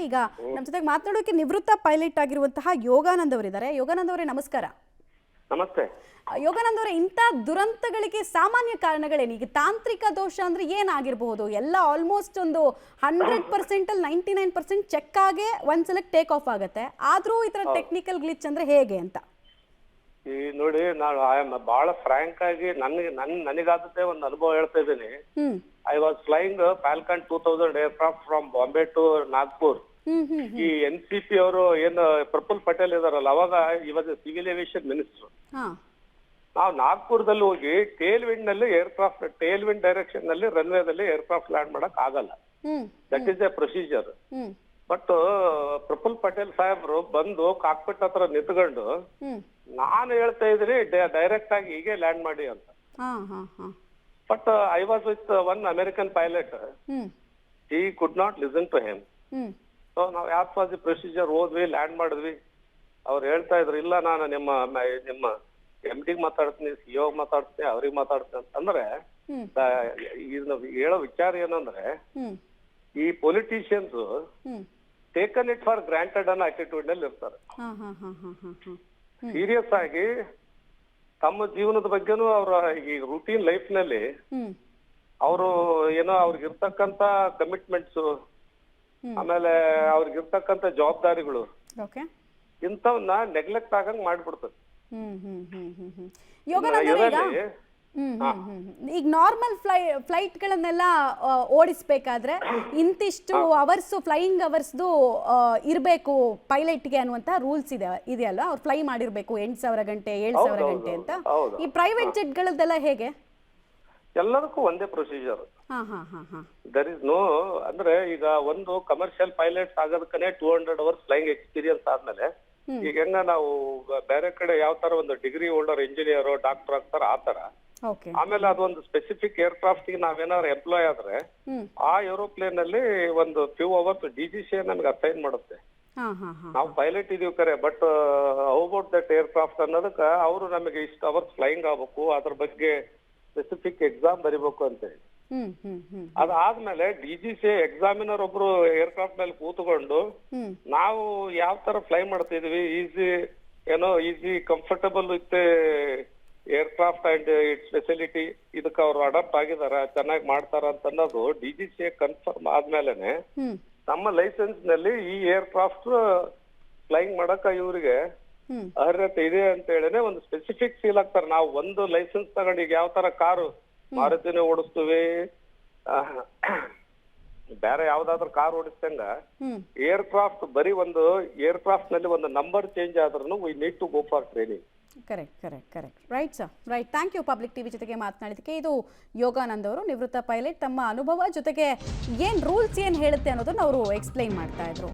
ಈಗ ನಮ್ಮ ಜೊತೆಗೆ ಮಾತನಾಡೋಕೆ ನಿವೃತ್ತ ಪೈಲಟ್ ಆಗಿರುವಂತಹ ಯೋಗಾನಂದ್ ಅವರಿದ್ದಾರೆ. ಯೋಗಾನಂದ್ ಅವರೇ ನಮಸ್ಕಾರ. ನಮಸ್ತೆ. ಯೋಗಾನಂದ್ ಅವರೇ, ಇಂಥ ದುರಂತಗಳಿಗೆ ಸಾಮಾನ್ಯ ಕಾರಣಗಳೇನು? ಈಗ ತಾಂತ್ರಿಕ ದೋಷ ಅಂದ್ರೆ ಏನಾಗಿರಬಹುದು? ಎಲ್ಲ ಆಲ್ಮೋಸ್ಟ್ ಒಂದು 100% ಅಲ್ಲಿ 99% ಚೆಕ್ ಆಗೇ ಒಂದ್ಸಲ ಟೇಕ್ ಆಫ್ ಆಗುತ್ತೆ. ಆದ್ರೂ ಈ ತರ ಟೆಕ್ನಿಕಲ್ ಗ್ಲಿಚ್ ಅಂದ್ರೆ ಹೇಗೆ ಅಂತ? ಈ ನೋಡಿ, ನಾನು ಬಹಳ ಫ್ರಾಂಕ್ ಆಗಿ ನನಗಾದದ್ದೇ ಒಂದು ಅನುಭವ ಹೇಳ್ತಾ ಇದ್ದೀನಿ. I was flying Falcon 2000 aircraft from Bombay to Nagpur. ಈ NCP ಅವರು ಏನು ಪ್ರಫುಲ್ ಪಟೇಲ್ ಇದಾರಲ್ಲ, ಅವಾಗ ಇವಾಗ ಸಿವಿಲ್ ಏವಿಯೇಷನ್ ಮಿನಿಸ್ಟರ್. ನಾವು ನಾಗ್ಪುರದಲ್ಲಿ ಹೋಗಿ ಟೇಲ್ ವಿಂಡ್ ಡೈರೆಕ್ಷನ್ ನಲ್ಲಿ ರನ್ವೇದಲ್ಲಿ ಏರ್ಕ್ರಾಫ್ಟ್ ಲ್ಯಾಂಡ್ ಮಾಡಕ್ ಆಗಲ್ಲ. That is A procedure. But Praful Patel ಸಾಹೇಬ್ರು ಬಂದು ಕಾಕ್ಪಿಟ್ ಹತ್ರ ನಿಂತ್ಕೊಂಡು ನಾನು ಹೇಳ್ತಾ ಇದ್ದೀನಿ ಡೈರೆಕ್ಟ್ ಆಗಿ ಹೀಗೆ ಲ್ಯಾಂಡ್ ಮಾಡಿ ಅಂತ. But I was with one American pilot. He could not listen to him. So ನಾವು ಯಾಸ್ ವಾಸ್ ದಿ ಪ್ರೊಸೀಜರ್ ಹೋದ್ವಿ, ಲ್ಯಾಂಡ್ ಮಾಡಿದ್ವಿ. ಅವ್ರು ಹೇಳ್ತಾ ಇದ್ರು, ಇಲ್ಲ ನಾನು ನಿಮ್ಮ MD ಮಾತಾಡ್ತೀನಿ, CEO ಮಾತಾಡ್ತೀನಿ, ಅವ್ರಿಗೆ ಮಾತಾಡ್ತೀನಿ ಅಂತಂದ್ರೆ ಇದನ್ನ ಹೇಳೋ ವಿಚಾರ ಏನಂದ್ರೆ, ಈ politicians taken it for granted ಅನ್ನೋ ಆಟಿಟ್ಯೂಡ್ ನಲ್ಲಿ ಇರ್ತಾರೆ. ಸೀರಿಯಸ್ ಆಗಿ ತಮ್ಮ ಜೀವನದ ಬಗ್ಗೆನೂ ಅವರ ಈ ರೂಟೀನ್ ಲೈಫ್ ನಲ್ಲಿ ಅವರು ಏನೋ ಅವ್ರಿಗಿರ್ತಕ್ಕಂತ ಕಮಿಟ್ಮೆಂಟ್ಸ್, ಆಮೇಲೆ ಅವ್ರಿಗಿರ್ತಕ್ಕಂತ ಜವಾಬ್ದಾರಿಗಳು ಇಂಥವನ್ನ ನೆಗ್ಲೆಕ್ಟ್ ಆಗಂಗ್ ಮಾಡ್ಬಿಡ್ತದೆ. ಈಗ ನಾರ್ಮಲ್ ಫ್ಲೈಟ್ಗಳನ್ನೆಲ್ಲ ಓಡಿಸ್ಬೇಕಾದ್ರೆ ಇಂತಿಷ್ಟು ಅವರ್ಸ್ ಫ್ಲೈಯಿಂಗ್ ಅವರ್ಸ್ದು ಇರಬೇಕು ಪೈಲಟ್ಗೆ ಅನ್ನುವಂತ ರೂಲ್ಸ್ ಇದೆಯಲ್ಲ, ಅವ್ರು ಫ್ಲೈ ಮಾಡಿರ್ಬೇಕು 8,000 ಗಂಟೆ 7,000 ಗಂಟೆ ಅಂತ. ಈ ಪ್ರೈವೇಟ್ ಜೆಟ್ಗಳದ್ದೆಲ್ಲ ಹೇಗೆ? ಎಲ್ಲದಕ್ಕೂ ಒಂದೇ ಪ್ರೊಸೀಜರ್. ದರ್ ಇಸ್ ನೋ, ಅಂದ್ರೆ ಈಗ ಒಂದು ಕಮರ್ಷಿಯಲ್ ಪೈಲಟ್ಸ್ ಆಗೋದಕ್ಕನೆ 200 ಅವರ್ಸ್ ಫ್ಲೈಯಿಂಗ್ ಎಕ್ಸ್ಪೀರಿಯನ್ಸ್ ಆದ್ಮೇಲೆ, ಈಗ ಹೆಂಗ ನಾವು ಬೇರೆ ಕಡೆ ಯಾವ ತರ ಒಂದು ಡಿಗ್ರಿ ಹೋಲ್ಡರ್ ಇಂಜಿನಿಯರ್ ಡಾಕ್ಟರ್ ಆಗ್ತಾರ ಆ ತರ. ಆಮೇಲೆ ಅದೊಂದು ಸ್ಪೆಸಿಫಿಕ್ ಏರ್ಕ್ರಾಫ್ಟ್ ಗೆ ನಾವೇನಾದ್ರು ಎಂಪ್ಲಾಯ್ ಆದ್ರೆ ಆ ಏರೋಪ್ಲೇನ್ ಅಲ್ಲಿ ಒಂದು ಫ್ಯೂ ಅವರ್ಸ್ DGCA ನಮ್ಗೆ ಅಸೈನ್ ಮಾಡುತ್ತೆ. ನಾವು ಪೈಲಟ್ ಇದೀವಿ ಕರೆ, but how about that aircraft ಅನ್ನೋದಕ್ಕ ಅವರು ನಮಗೆ ಇಷ್ಟು ಅವರ್ಸ್ ಫ್ಲೈಯಿಂಗ್ ಆಗ್ಬೇಕು, ಅದ್ರ ಬಗ್ಗೆ ಸ್ಪೆಸಿಫಿಕ್ ಎಕ್ಸಾಮ್ ಬರಿಬೇಕು ಅಂತ ಹೇಳಿ. ಅದಾದ್ಮೇಲೆ DGCA ಎಕ್ಸಾಮಿನರ್ ಒಬ್ರು ಏರ್ಕ್ರಾಫ್ಟ್ ಮೇಲೆ ಕೂತ್ಕೊಂಡು ನಾವು ಯಾವ ತರ ಫ್ಲೈ ಮಾಡ್ತಿದ್ವಿ, easy comfortable with aircraft and it's facility, ಇದಕ್ಕೆ ಅವ್ರು ಅಡಾಪ್ಟ್ ಆಗಿದಾರ, ಚೆನ್ನಾಗಿ ಮಾಡ್ತಾರ ಅಂತ ಅನ್ನೋದು DGCA ಕನ್ಫರ್ಮ್ ಆದ್ಮೇಲೆನೆ ನಮ್ಮ ಲೈಸೆನ್ಸ್ ನಲ್ಲಿ ಈ ಏರ್ಕ್ರಾಫ್ಟ್ ಫ್ಲೈಯಿಂಗ್ ಮಾಡಕ ಇವ್ರಿಗೆ ಅರ್ಹತೆ ಇದೆ ಅಂತ ಹೇಳಿನೇ ಒಂದು ಸ್ಪೆಸಿಫಿಕ್ ಸೀಲ್ ಆಗ್ತಾರೆ. ನಾವು ಒಂದು ಲೈಸೆನ್ಸ್ ತಗೊಂಡು ಈಗ ಯಾವ ತರ ಕಾರು ಮಾರುತಿನೇ ಓಡಿಸ್ತೀವಿ, ಬೇರೆ ಯಾವ್ದಾದ್ರು ಕಾರ್ ಓಡಿಸ್ತಂಗ ಏರ್ಕ್ರಾಫ್ಟ್ ಬರೀ ಒಂದು ಏರ್ಕ್ರಾಫ್ಟ್ ನಲ್ಲಿ ಒಂದು ನಂಬರ್ ಚೇಂಜ್ ಆದ್ರೂ we need to go for training. Correct right sir, right. Thank you public TV ಜೊತೆಗೆ ಮಾತನಾಡಿದಕ್ಕೆ. ಇದು ಯೋಗಾನಂದ್ ಅವರು, ನಿವೃತ್ತ ಪೈಲಟ್. ತಮ್ಮ ಅನುಭವ ಜೊತೆಗೆ ಏನ್ ರೂಲ್ಸ್ ಏನ್ ಹೇಳುತ್ತೆ ಅನ್ನೋದನ್ನ ಅವರು ಎಕ್ಸ್ಪ್ಲೈನ್ ಮಾಡ್ತಾ ಇದ್ರು.